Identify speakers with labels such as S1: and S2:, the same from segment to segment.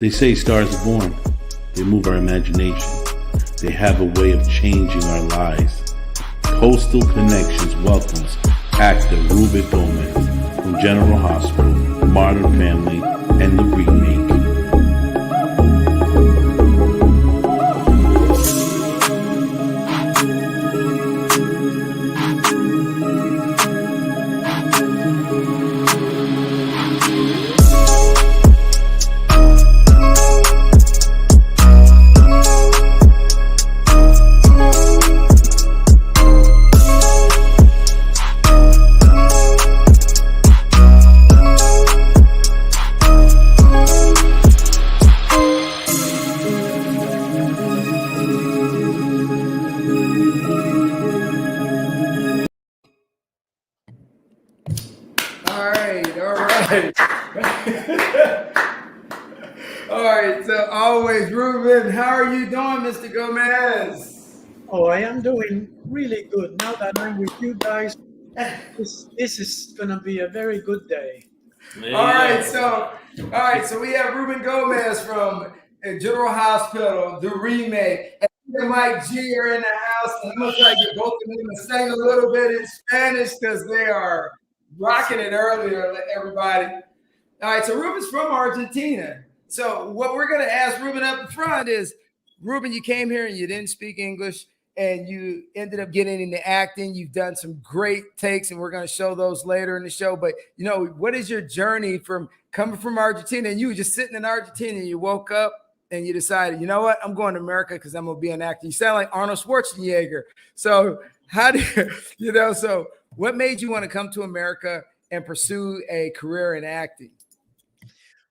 S1: They say stars are born. They move our imagination. They have a way of changing our lives. Coastal Connections welcomes actor Ruben Gomez from General Hospital, Modern Family, and the remake.
S2: All right, so always, Ruben, how are you doing, Mr. Gomez?
S3: Oh, I am doing really good. Now that I'm with you guys, this is going to be a very good day.
S2: All right, so we have Ruben Gomez from General Hospital, the remake, and Mike G are in the house. And I'm gonna try to get both of them to sing a little bit in Spanish because they are rocking it earlier, everybody. All right, so Ruben's from Argentina. So what we're going to ask Ruben up front is, Ruben, you came here and you didn't speak English and you ended up getting into acting. You've done some great takes and we're going to show those later in the show. But, you know, what is your journey from coming from Argentina and you were just sitting in Argentina and you woke up and you decided, you know what, I'm going to America because I'm going to be an actor. You sound like Arnold Schwarzenegger. So how do you, so what made you want to come to America and pursue a career in acting?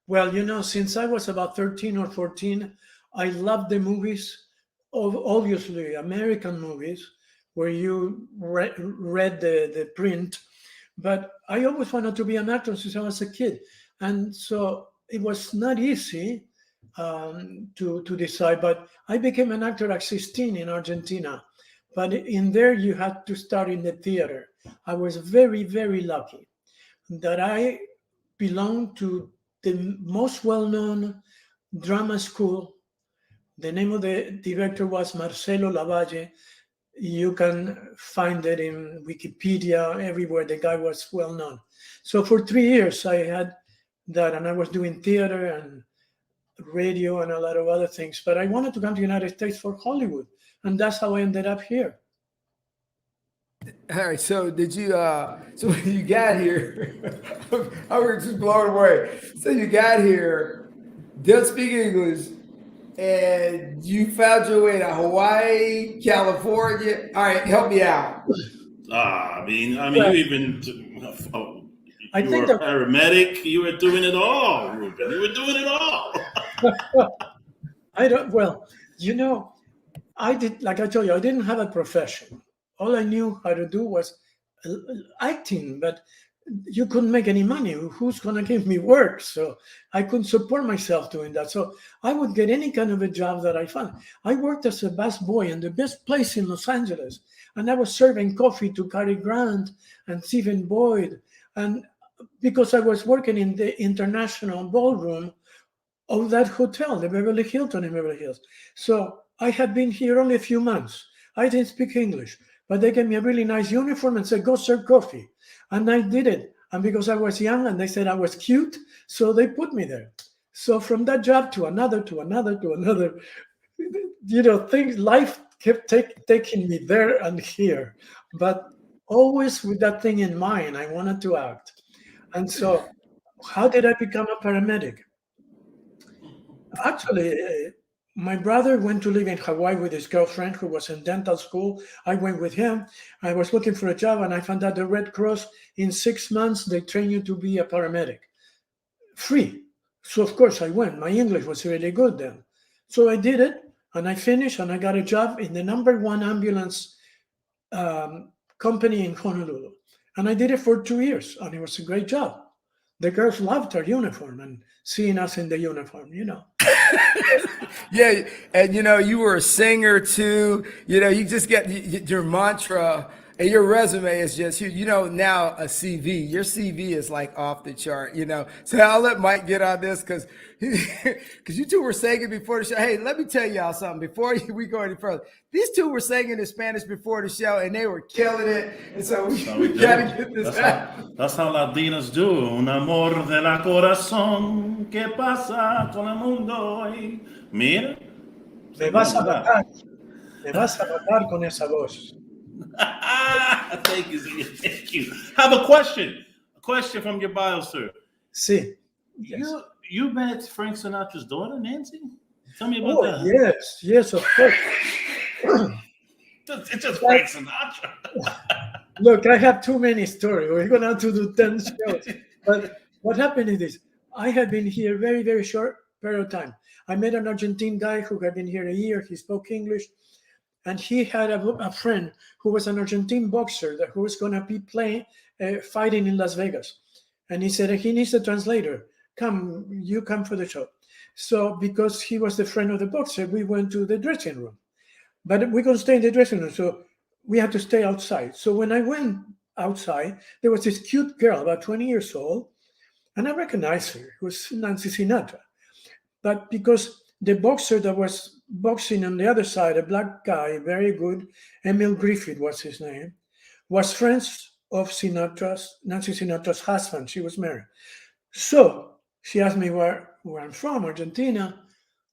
S3: Well, since I was about 13 or 14, I loved the movies, obviously American movies, where you read the print. But I always wanted to be an actor since I was a kid. And so it was not easy to decide. But I became an actor at 16 in Argentina. But in there, you had to start in the theater. I was very, very lucky that I belonged to the most well-known drama school. The name of the director was Marcelo Lavalle. You can find it in Wikipedia, everywhere. The guy was well-known. So for 3 years, I had that, and I was doing theater and radio and a lot of other things. But I wanted to come to the United States for Hollywood, and that's how I ended up here.
S2: All right, so did you so when you got here, I was just blown away. So you got here, didn't speak English, and you found your way to Hawaii, California. All right, help me out.
S1: You even you were a paramedic. You were doing it all, Ruben. You were doing it all.
S3: I did, like I told you, I didn't have a profession. All I knew how to do was acting, but you couldn't make any money. Who's going to give me work? So I couldn't support myself doing that. So I would get any kind of a job that I found. I worked as a busboy in the best place in Los Angeles, and I was serving coffee to Cary Grant and Stephen Boyd. And because I was working in the international ballroom of that hotel, the Beverly Hilton in Beverly Hills. So I had been here only a few months. I didn't speak English. But they gave me a really nice uniform and said, go serve coffee. And I did it. And because I was young and they said I was cute, so they put me there. So from that job to another, life kept taking me there and here. But always with that thing in mind, I wanted to act. And so how did I become a paramedic? Actually, my brother went to live in Hawaii with his girlfriend who was in dental school. I went with him. I was looking for a job and I found out the Red Cross, in 6 months, they train you to be a paramedic. Free. So of course I went. My English was really good then. So I did it and I finished and I got a job in the #1 ambulance company in Honolulu. And I did it for 2 years and it was a great job. The girls loved our uniform and seeing us in the uniform,
S2: Yeah, and you were a singer too. You just get your mantra And your resume is just huge. You know, now a CV, your CV is like off the chart, you know. So I'll let Mike get on this because you two were singing before the show. Hey, let me tell y'all something before we go any further. These two were singing in Spanish before the show and they were killing it. And so we got to get this out.
S1: That's how Latinos do. Un amor de la corazón que pasa con el mundo hoy. Mira.
S3: Me vas a matar. Me vas a matar con esa voz.
S1: Thank you. Thank you. Have a question. A question from your bio, sir.
S3: Sí. Yes.
S1: You met Frank Sinatra's daughter, Nancy? Tell me about that.
S3: Yes. Yes, of course.
S1: It's just Frank Sinatra.
S3: Look, I have too many stories. We're going to have to do 10 shows. But what happened is this. I had been here very, very short period of time. I met an Argentine guy who had been here a year. He spoke English. And he had a friend who was an Argentine boxer who was going to be fighting in Las Vegas. And he said, he needs a translator. You come for the show. So because he was the friend of the boxer, we went to the dressing room. But we couldn't stay in the dressing room, so we had to stay outside. So when I went outside, there was this cute girl, about 20 years old, and I recognized her. It was Nancy Sinatra. But because the boxer that was boxing on the other side, a black guy, very good, Emil Griffith was his name, was friends of Nancy Sinatra's husband. She was married. So she asked me where I'm from, Argentina.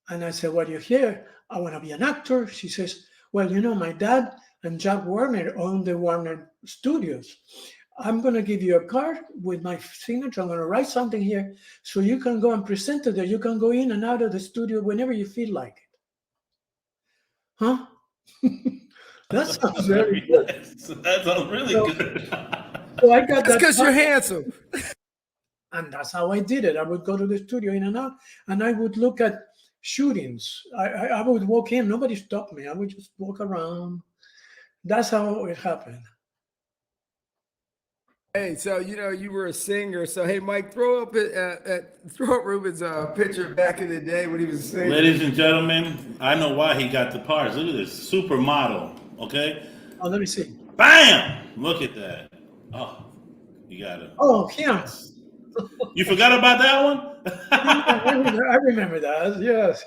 S3: And I said, "What are you here? I want to be an actor." She says, "Well, you know, my dad and Jack Warner own the Warner Studios. I'm going to give you a card with my signature. I'm going to write something here so you can go and present it there. You can go in and out of the studio whenever you feel like it." Huh? That sounds very good.
S1: That sounds really good.
S3: So I got that.
S2: Because you're handsome.
S3: And that's how I did it. I would go to the studio in and out, and I would look at shootings. I would walk in. Nobody stopped me. I would just walk around. That's how it happened.
S2: Hey, so you know you were a singer. So hey, Mike, throw up Ruben's picture back in the day when he was singing.
S1: Ladies and gentlemen, I know why he got the parts. Look at this supermodel. Okay.
S3: Oh, let me see.
S1: Bam! Look at that. Oh, you got it.
S3: Oh, him.
S1: You forgot about that one?
S3: I remember that. Yes.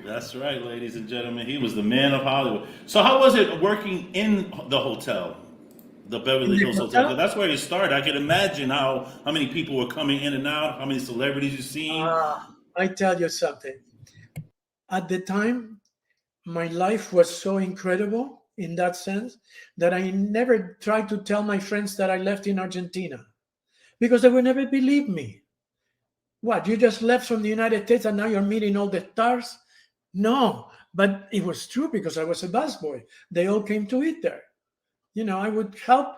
S1: That's right, ladies and gentlemen. He was the man of Hollywood. So how was it working in the hotel, the Beverly Hills Hotel? 'Cause that's where you started. I can imagine how many people were coming in and out, how many celebrities you've seen.
S3: I tell you something. At the time, my life was so incredible in that sense that I never tried to tell my friends that I left in Argentina because they would never believe me. What, you just left from the United States and now you're meeting all the stars? No, but it was true because I was a busboy. They all came to eat there. You know, I would help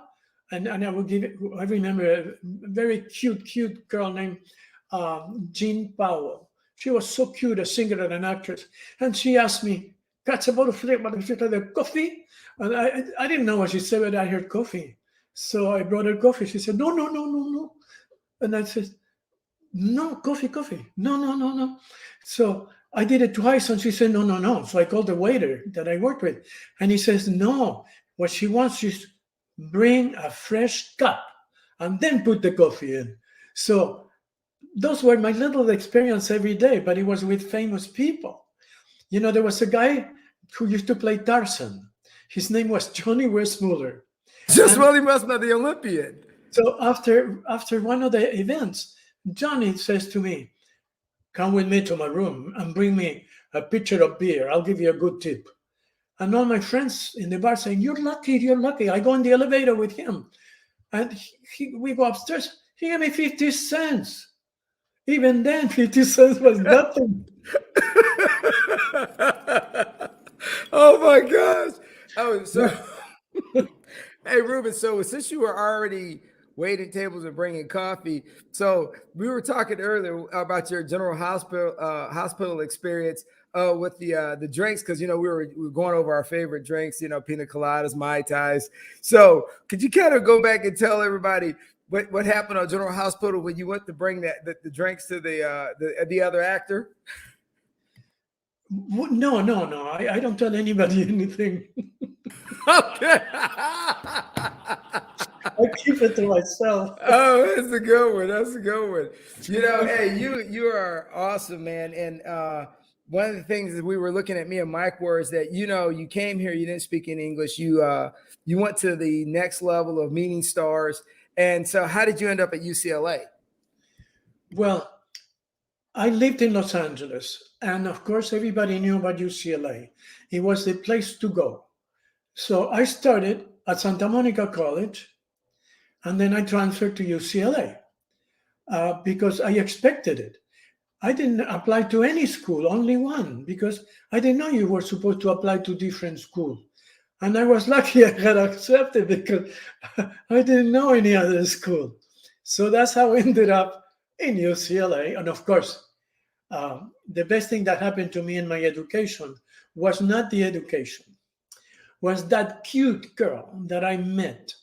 S3: and I would give it. I remember a very cute girl named Jean Powell. She was so cute, a singer and an actress. And she asked me, "Catch about the coffee?" And I didn't know what she said, but I heard coffee. So I brought her coffee. She said, no. And I said, "No, coffee. No. So I did it twice, and she said, no. So I called the waiter that I worked with, and he says, "No, what she wants is bring a fresh cup and then put the coffee in." So those were my little experience every day, but it was with famous people. You know, there was a guy who used to play Tarzan. His name was Johnny Westmuller.
S2: Just really must be the Olympian.
S3: So after one of the events, Johnny says to me, "Come with me to my room and bring me a pitcher of beer. I'll give you a good tip." And all my friends in the bar saying, "You're lucky. I go in the elevator with him." And we go upstairs. He gave me 50 cents. Even then, 50 cents was nothing.
S2: Oh my gosh. Oh, so hey, Ruben, so since you were already waiting tables and bringing coffee, so we were talking earlier about your general hospital experience with the drinks, because you know we were going over our favorite drinks, you know, pina coladas, mai tais. So could you kind of go back and tell everybody what happened on General Hospital when you went to bring the drinks to the other actor?
S3: No, no, no. I don't tell anybody anything.
S2: Okay.
S3: I keep it to myself.
S2: Oh, that's a good one. That's a good one. Hey, you are awesome, man. And one of the things that we were looking at, me and Mike, were is that you came here, you didn't speak in English, you went to the next level of meeting stars. And so, how did you end up at UCLA?
S3: Well, I lived in Los Angeles, and of course, everybody knew about UCLA. It was the place to go. So I started at Santa Monica College, and then I transferred to UCLA because I expected it. I didn't apply to any school, only one, because I didn't know you were supposed to apply to different schools. And I was lucky I got accepted because I didn't know any other school. So that's how I ended up in UCLA. And of course, the best thing that happened to me in my education was not the education, was that cute girl that I met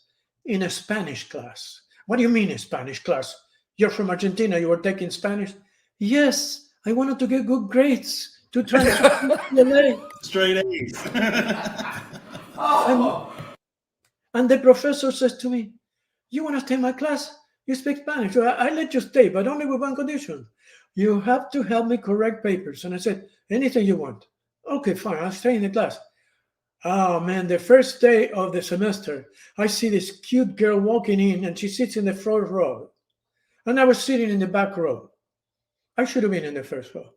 S3: in a Spanish class. What do you mean a Spanish class? You're from Argentina, you were taking Spanish? Yes, I wanted to get good grades to transfer to UCLA.
S1: Straight A's.
S3: And the professor says to me, you want to stay in my class? You speak Spanish. So I let you stay, but only with one condition. You have to help me correct papers. And I said, anything you want. Okay, fine, I'll stay in the class. Oh man, the first day of the semester, I see this cute girl walking in and she sits in the front row. And I was sitting in the back row. I should have been in the first row.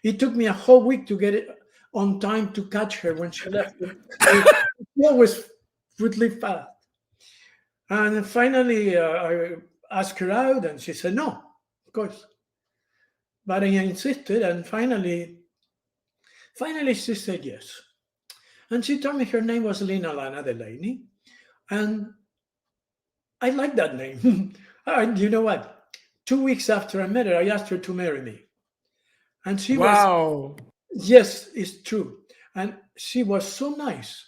S3: It took me a whole week to get it on time to catch her when she left. She always would leave fast. And finally, I asked her out and she said, no, of course. But I insisted, and finally she said yes. And she told me her name was Lina Lana Delaney. And I like that name. And you know what? 2 weeks after I met her, I asked her to marry me. And she
S2: Wow.
S3: yes, it's true. And she was so nice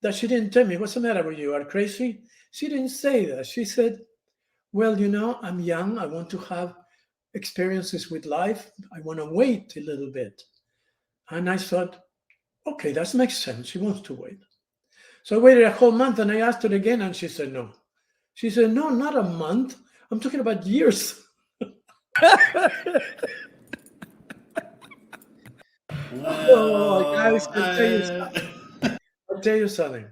S3: that she didn't tell me, what's the matter with you? Are you crazy? She didn't say that. She said, well, I'm young. I want to have experiences with life. I want to wait a little bit. And I thought, okay, that makes sense. She wants to wait. So I waited a whole month and I asked her again and she said no. She said, no, not a month. I'm talking about years. Oh, guys, I'll tell you something.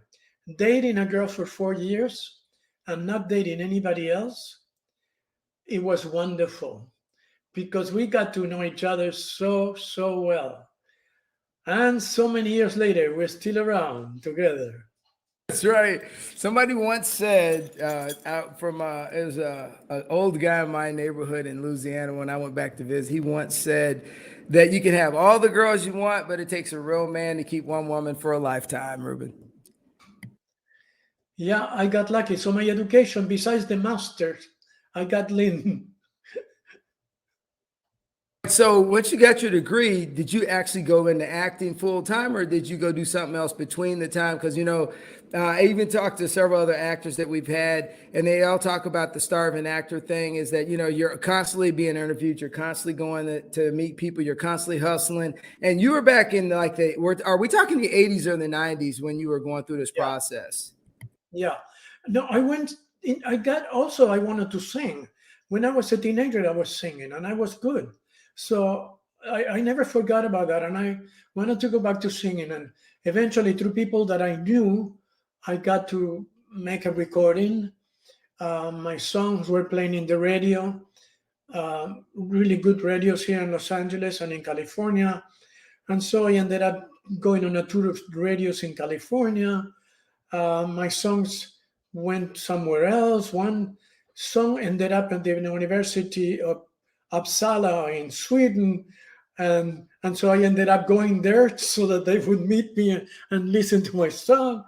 S3: Dating a girl for 4 years and not dating anybody else, it was wonderful because we got to know each other so well. And so many years later, we're still around together.
S2: That's right. Somebody once said, out from it was an old guy in my neighborhood in Louisiana when I went back to visit. He once said that you can have all the girls you want, but it takes a real man to keep one woman for a lifetime, Ruben.
S3: Yeah, I got lucky. So my education, besides the master's, I got Lynn.
S2: So once you got your degree, did you actually go into acting full time, or did you go do something else between the time? Because I even talked to several other actors that we've had, and they all talk about the starving actor thing. Is that you're constantly being interviewed, you're constantly going to meet people, you're constantly hustling. And you were back in are we talking the 80s or the 90s when you were going through this process?
S3: Yeah, no, I went in. I wanted to sing. When I was a teenager, I was singing, and I was good. So I never forgot about that. And I wanted to go back to singing. And eventually, through people that I knew, I got to make a recording. My songs were playing in the radio, really good radios here in Los Angeles and in California. And so I ended up going on a tour of radios in California. My songs went somewhere else. One song ended up at the University of Uppsala in Sweden, and so I ended up going there so that they would meet me and listen to my song.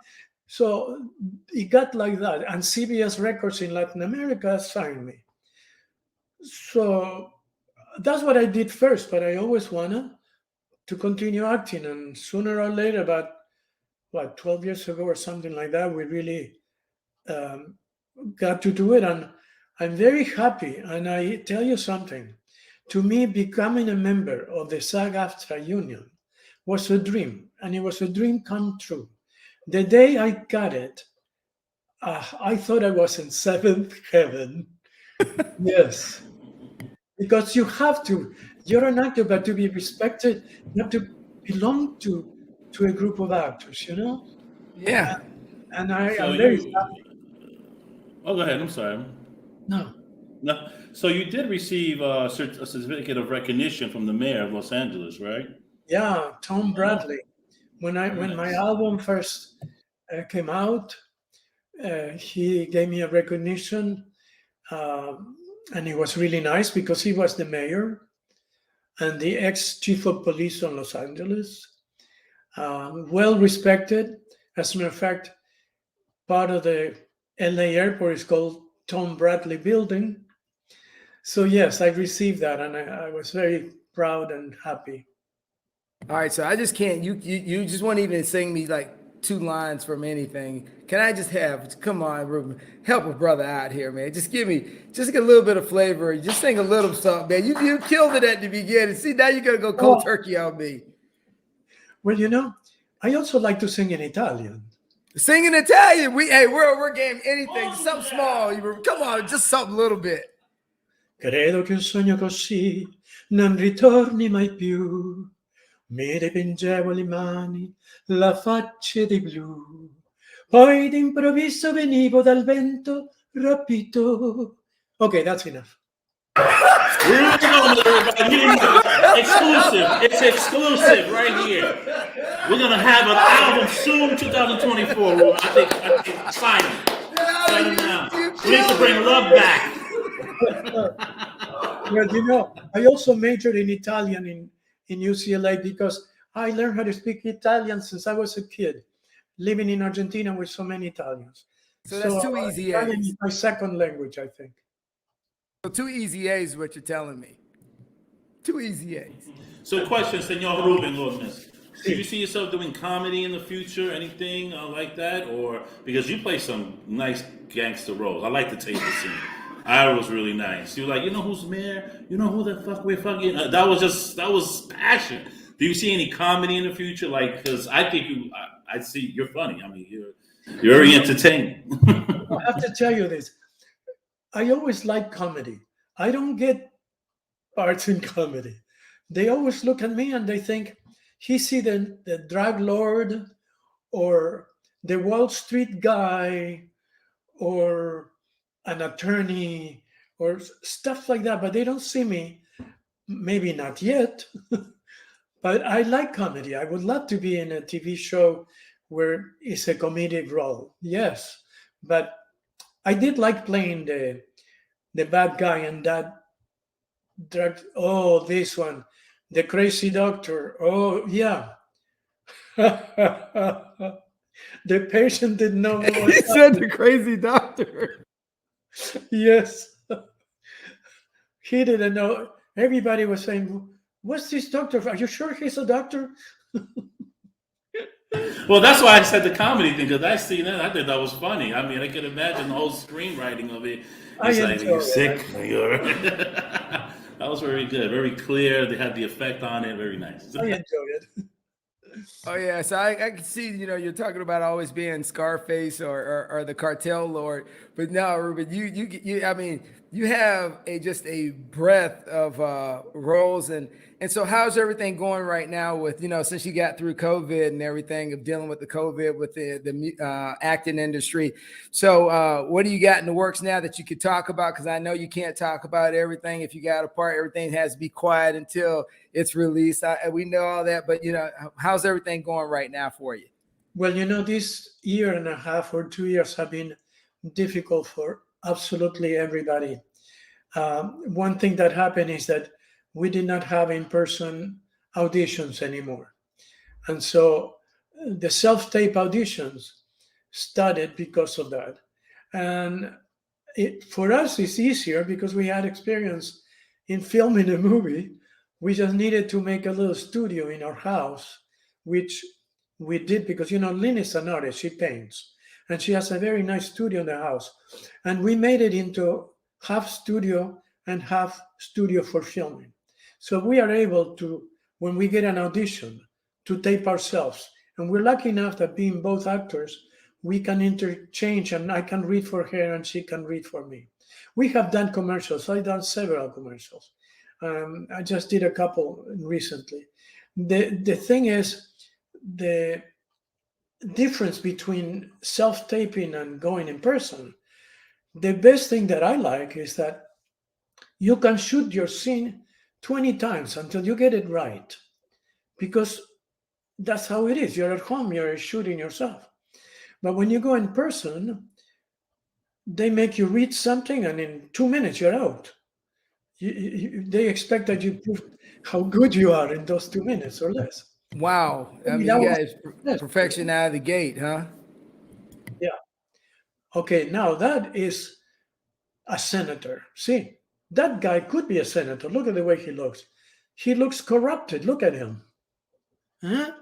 S3: So it got like that, and CBS Records in Latin America signed me. So that's what I did first, but I always wanted to continue acting, and sooner or later, about 12 years ago or something like that, we really got to do it. And I'm very happy. And I tell you something, to me, becoming a member of the SAG-AFTRA union was a dream, and it was a dream come true. The day I got it, I thought I was in seventh heaven. Yes, because you have to. You're an actor, but to be respected, you have to belong to a group of actors.
S2: Yeah.
S3: And
S1: So
S3: I'm very
S1: you, oh, go ahead. I'm sorry.
S3: no.
S1: No. So you did receive a certificate of recognition from the mayor of Los Angeles, right?
S3: Yeah, Tom
S1: Oh,
S3: Bradley.
S1: very
S3: When my
S1: nice.
S3: album first came out, he gave me a recognition, and it was really nice because he was the mayor and the ex chief of police of Los Angeles. Well respected. As a matter of fact, part of the LA airport is called Tom Bradley Building. So yes, I received that, and I was very proud and happy.
S2: All right, so I just can't. You just won't even sing me like two lines from anything. Can I just have? Come on, Ruben, help a brother out here, man. Just give me just a little bit of flavor. Just sing a little something, man. You killed it at the beginning. See, now you're gonna go cold
S3: Oh,
S2: turkey on me.
S3: well, I also like to sing in Italian.
S2: Sing in Italian. We're game anything. Something small. Come on, just something little bit.
S3: Credo che un sogno così non ritorni mai più. Mi dipingevo le mani, la faccia di blu. Poi d'improvviso venivo dal vento rapito. Okay, that's enough.
S1: Ruben Gomez, everybody. Exclusive. It's exclusive right here. We're gonna have an album soon, 2024. Ruben. I think sign it. Sign it now. We need to bring love back.
S3: Well, I also majored in Italian in UCLA because I learned how to speak Italian since I was a kid, living in Argentina with so many Italians.
S2: So that's two easy
S3: Italian
S2: A's.
S3: is my second language, I think.
S2: So two easy A's is what you're telling me. Two easy A's.
S1: So, question, Senor Ruben Gomez. Do you see yourself doing comedy in the future? Anything like that? Or because you play some nice gangster roles. I like the table scene. I was really nice. You were like, who's mayor? You know who the fuck we're fucking. That was passion. Do you see any comedy in the future? Like, because I think I see you're funny. I mean, you're very entertaining.
S3: I have to tell you this. I always like comedy. I don't get parts in comedy. They always look at me and they think he's either the drug lord or the Wall Street guy or an attorney or stuff like that, but they don't see me, maybe not yet. But I like comedy. I would love to be in a TV show where it's a comedic role. Yes, but I did like playing the bad guy and that drug. Oh, this one, the crazy doctor. Oh, yeah. The patient didn't know what
S2: He
S3: was
S2: said the crazy doctor.
S3: Yes. He didn't know. Everybody was saying, what's this doctor? Are you sure he's a doctor?
S1: Well, that's why I said the comedy thing, because I seen that. I thought that was funny. I mean, I could imagine the whole screenwriting of it. It's like, you're sick. That was very good, very clear. They had the effect on it. Very nice.
S3: I enjoyed it.
S2: Oh yeah, so I can see, you're talking about always being Scarface or the cartel lord, but now, Ruben, you I mean, you have just a breadth of roles, and so how's everything going right now with, since you got through COVID and everything of dealing with the COVID with the acting industry. So what do you got in the works now that you could talk about? Because I know you can't talk about everything. If you got a part, everything has to be quiet until it's released. We know all that, but how's everything going right now for you?
S3: Well, this year and a half or 2 years have been difficult for absolutely everybody. One thing that happened is that we did not have in-person auditions anymore. And so the self-tape auditions started because of that. And for us, it's easier because we had experience in filming a movie. We just needed to make a little studio in our house, which we did because, Lynn is an artist. She paints. And she has a very nice studio in the house. And we made it into half studio and half studio for filming. So we are able to, when we get an audition, to tape ourselves. And we're lucky enough that being both actors, we can interchange and I can read for her and she can read for me. We have done commercials. I've done several commercials. I just did a couple recently. The thing is, the difference between self-taping and going in person, the best thing that I like is that you can shoot your scene 20 times until you get it right, because that's how it is. You're at home, you're shooting yourself. But when you go in person, they make you read something and in 2 minutes you're out. They expect that you prove how good you are in those 2 minutes or less.
S2: Wow. I mean,
S3: That
S2: you
S3: was-
S2: guys perfection out of the gate, huh?
S3: yeah. Okay, now that is a senator. See, that guy could be a senator. Look at the way he looks. He looks corrupted. Look at him. Huh?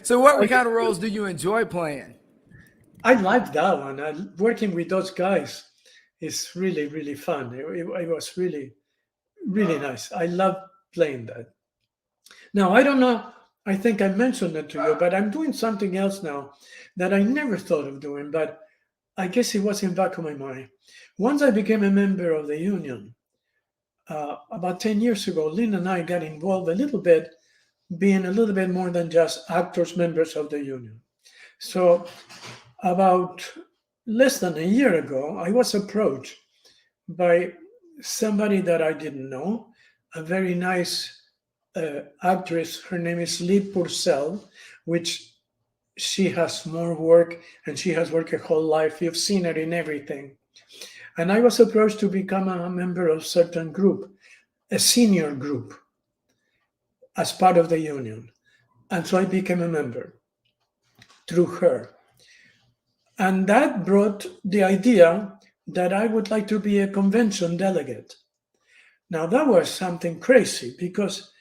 S2: So what kind of roles do you enjoy playing?
S3: I like that one. Working with those guys is really, really fun. It was really, really nice. I love playing that. Now, I don't know. I think I mentioned it to you, but I'm doing something else now that I never thought of doing, but I guess it was in the back of my mind. Once I became a member of the union, about 10 years ago, Lynn and I got involved a little bit, being a little bit more than just actors, members of the union. So about less than a year ago, I was approached by somebody that I didn't know, a very nice actress. Her name is Lee Purcell, which she has more work and she has worked her whole life. You've seen her in everything. And I was approached to become a member of certain group, a senior group, as part of the union. And so I became a member through her. And that brought the idea that I would like to be a convention delegate. Now that was something crazy, because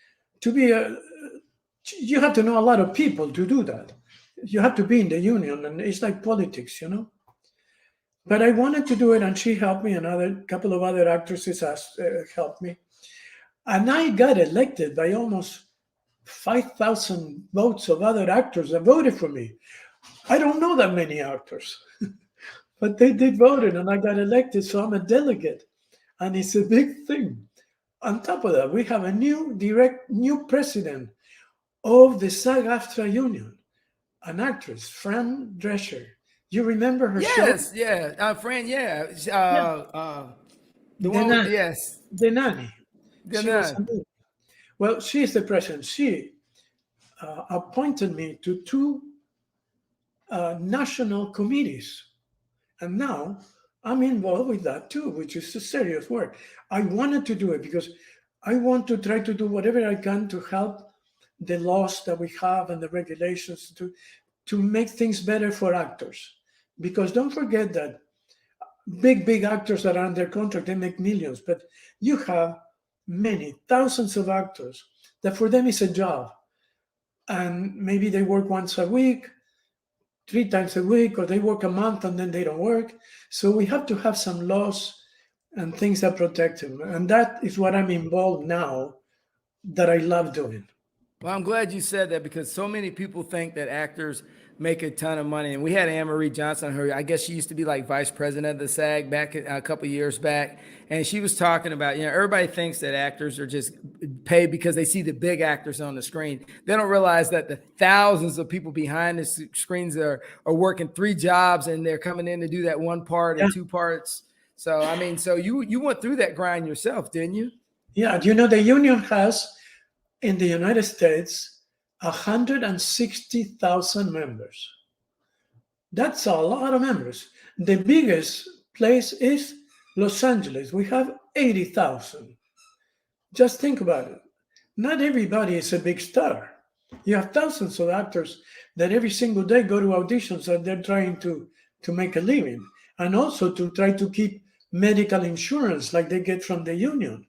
S3: you have to know a lot of people to do that. You have to be in the union, and it's like politics, you know. But I wanted to do it, and she helped me, and a couple of other actresses helped me. And I got elected by almost 5,000 votes of other actors that voted for me. I don't know that many actors, but they did vote, and I got elected, so I'm a delegate. And it's a big thing. On top of that, we have a new president of the SAG-AFTRA union, an actress, Fran Drescher. You remember her show?
S2: Yes, yeah. Fran, yeah. The one
S3: Nanny.
S2: with, yes.
S3: The nanny.
S2: The
S3: She was
S2: Nun.
S3: amazing. Well, she is the president. She appointed me to two national committees. And now I'm involved with that too, which is a serious work. I wanted to do it because I want to try to do whatever I can to help the laws that we have and the regulations to make things better for actors. Because don't forget that big actors that are under contract, they make millions, but you have many thousands of actors that for them is a job. And maybe they work once a week, 3 times a week, or they work a month and then they don't work. So we have to have some laws and things that protect them. And that is what I'm involved now, that I love doing.
S2: Well, I'm glad you said that, because so many people think that actors make a ton of money. And we had Anne-Marie Johnson, her, I guess she used to be like vice president of the SAG back a couple of years back. And she was talking about, everybody thinks that actors are just paid because they see the big actors on the screen. They don't realize that the thousands of people behind the screens are working 3 jobs, and they're coming in to do that one part and 2 parts. So, I mean, so you went through that grind yourself, didn't you?
S3: Yeah, the union has, in the United States, 160,000 members. That's a lot of members. The biggest place is Los Angeles. We have 80,000. Just think about it. Not everybody is a big star. You have thousands of actors that every single day go to auditions and they're trying to make a living, and also to try to keep medical insurance like they get from the union,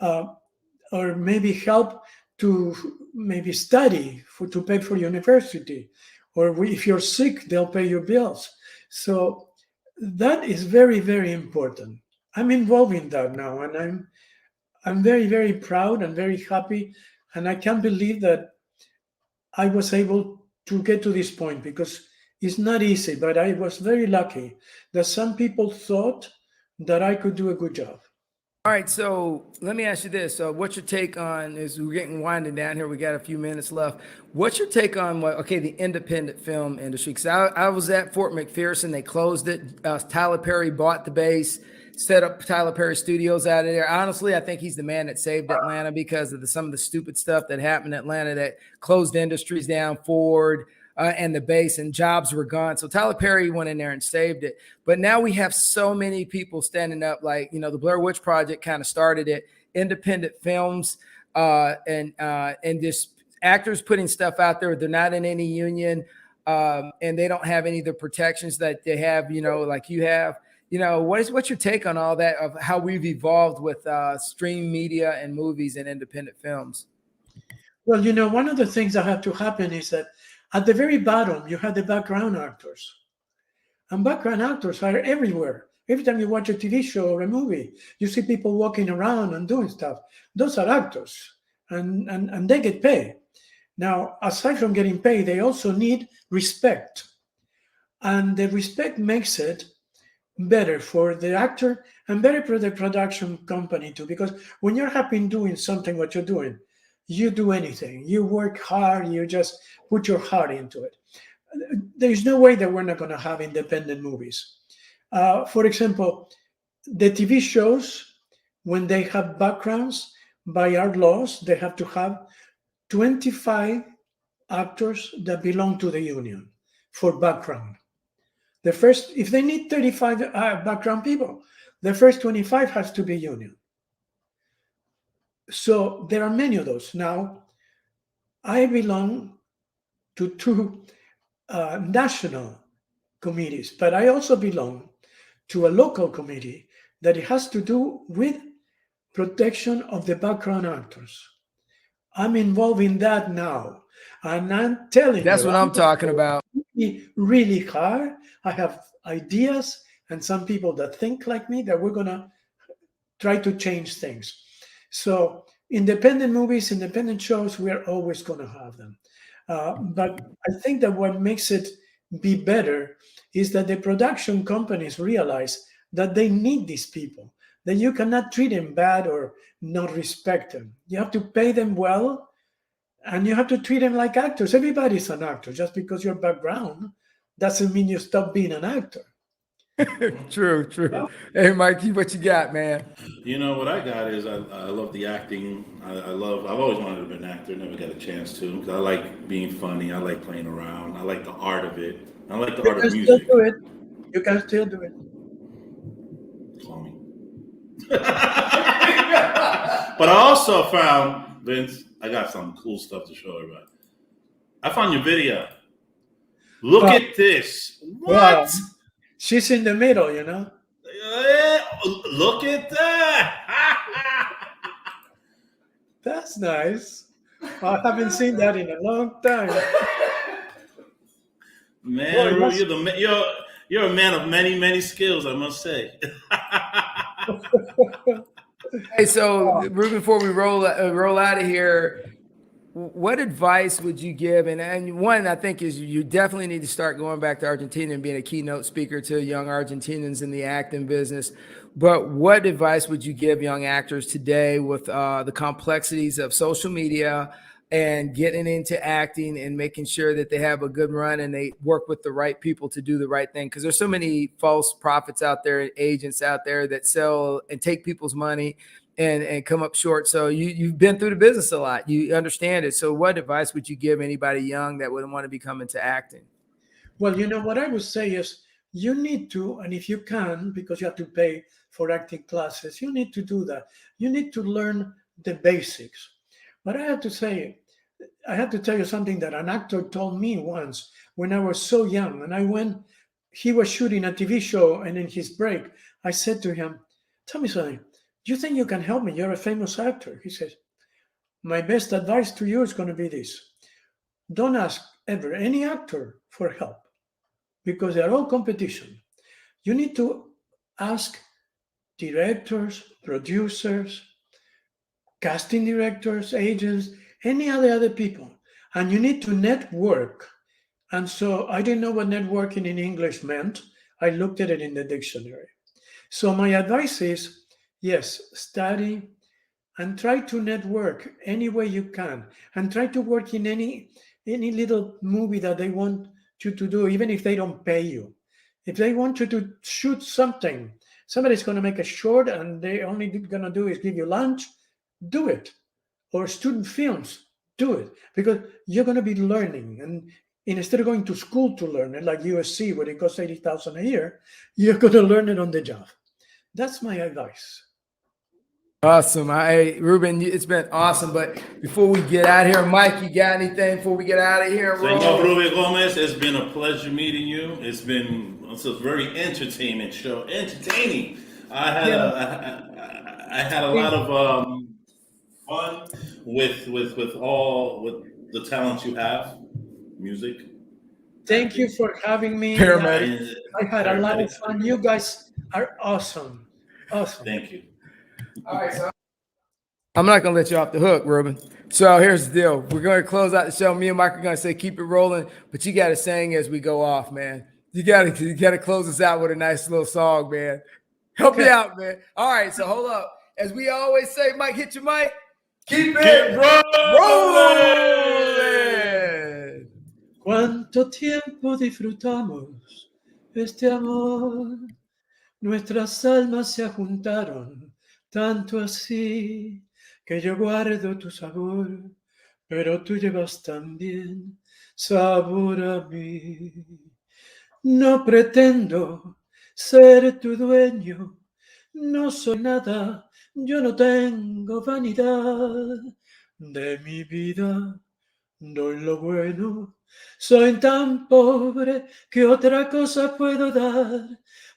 S3: or maybe help to maybe study to pay for university, or if you're sick, they'll pay your bills. So that is very, very important. I'm involved in that now, and I'm very, very proud and very happy. And I can't believe that I was able to get to this point because it's not easy, but I was very lucky that some people thought that I could do a good job.
S2: All right, so let me ask you this. So what's your take on, as we're getting winding down here, we got a few minutes left. What's your take on the independent film industry? Because I was at Fort McPherson, they closed it. Tyler Perry bought the base, set up Tyler Perry Studios out of there. Honestly, I think he's the man that saved Atlanta because of some of the stupid stuff that happened in Atlanta that closed industries down, Ford, and the base, and jobs were gone. So Tyler Perry went in there and saved it. But now we have so many people standing up, like, the Blair Witch Project kind of started it, independent films, and just actors putting stuff out there. They're not in any union, and they don't have any of the protections that they have, like you have. What's your take on all that, of how we've evolved with stream media and movies and independent films?
S3: Well, one of the things that have to happen is that at the very bottom, you have the background actors. And background actors are everywhere. Every time you watch a TV show or a movie, you see people walking around and doing stuff. Those are actors, and they get paid. Now, aside from getting paid, they also need respect. And the respect makes it better for the actor and better for the production company too. Because when you're happy in doing something, what you're doing, you do anything. You work hard, you just put your heart into it. There's no way that we're not going to have independent movies. For example, the TV shows, when they have backgrounds, by our laws, they have to have 25 actors that belong to the union for background. If they need 35 background people, the first 25 has to be union. So there are many of those. Now, I belong to two national committees, but I also belong to a local committee that has to do with protection of the background actors. I'm involved in that now, and I'm telling you,
S2: that's what I'm talking about.
S3: Really, really hard. I have ideas and some people that think like me that we're gonna try to change things. So independent movies, independent shows, we're always going to have them. But I think that what makes it be better is that the production companies realize that they need these people, that you cannot treat them bad or not respect them. You have to pay them well, and you have to treat them like actors. Everybody's an actor. Just because your background doesn't mean you stop being an actor.
S2: True. Hey, Mikey, what you got, man?
S1: What I got is I love the acting. I've always wanted to be an actor, never got a chance to, because I like being funny. I like playing around. I like the art of it. I like the art of music.
S3: Still do it. You can still do it.
S1: Call me. But I also found, Vince, I got some cool stuff to show everybody. I found your video. Look at this. What?
S3: Well, she's in the middle,
S1: Look at that.
S3: That's nice. I haven't seen that in a long time.
S1: Man, boy, you're a man of many skills, I must say.
S2: Hey, so Ruben, before we roll out of here, what advice would you give? And one, I think, is you definitely need to start going back to Argentina and being a keynote speaker to young Argentinians in the acting business. But what advice would you give young actors today with the complexities of social media and getting into acting and making sure that they have a good run and they work with the right people to do the right thing? Because there's so many false prophets out there, agents out there that sell and take people's money and come up short. So you've been through the business a lot. You understand it. So what advice would you give anybody young that would want to become into acting?
S3: Well, what I would say is you need to, and if you can, because you have to pay for acting classes, you need to do that. You need to learn the basics. But I have to tell you something that an actor told me once when I was so young. And he was shooting a TV show, and in his break, I said to him, tell me something. Do you think you can help me? You're a famous actor. He says, my best advice to you is going to be this. Don't ask ever any actor for help, because they're all competition. You need to ask directors, producers, casting directors, agents, any other people. And you need to network. And so I didn't know what networking in English meant. I looked at it in the dictionary. So my advice is, yes, study and try to network any way you can, and try to work in any little movie that they want you to do, even if they don't pay you. If they want you to shoot something, somebody's going to make a short and they only going to do is give you lunch, do it. Or student films, do it, because you're going to be learning. And instead of going to school to learn it, like USC, where it costs $80,000 a year, you're going to learn it on the job. That's my advice.
S2: Awesome. Hey, Ruben, it's been awesome. But before we get out of here, Mike, you got anything before we get out of here?
S1: Senor Ruben Gomez, it's been a pleasure meeting you. It's a very entertaining. I had a lot of fun with the talents you have, music.
S3: Thank you for having me.
S2: Paramedic.
S3: I had a lot of fun. You guys are awesome. Awesome.
S1: Thank you.
S2: All right, so I'm not gonna let you off the hook, Ruben. So here's the deal. We're gonna close out the show. Me and Mike are gonna say keep it rolling, but you gotta sing as we go off, man. You gotta close us out with a nice little song, man. Help me out, man. All right, so hold up. As we always say, Mike, hit your mic. Keep it rolling.
S3: Cuánto tiempo disfrutamos este amor. Nuestras almas se juntaron, tanto así que yo guardo tu sabor, pero tú llevas también sabor a mí. No pretendo ser tu dueño, no soy nada, yo no tengo vanidad. De mi vida doy lo bueno, soy tan pobre que otra cosa puedo dar.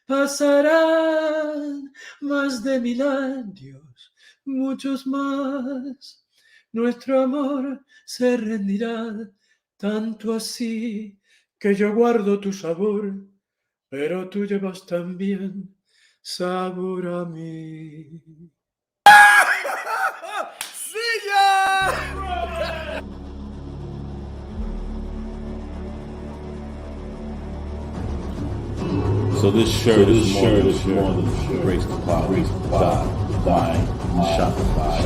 S3: Pasarán más de 1000 años, muchos más. Nuestro amor se rendirá, tanto así que yo guardo tu sabor, pero tú llevas también sabor a mí.
S2: See ya!
S1: So this shirt is more than Grace the Cloud. Buy Shopify.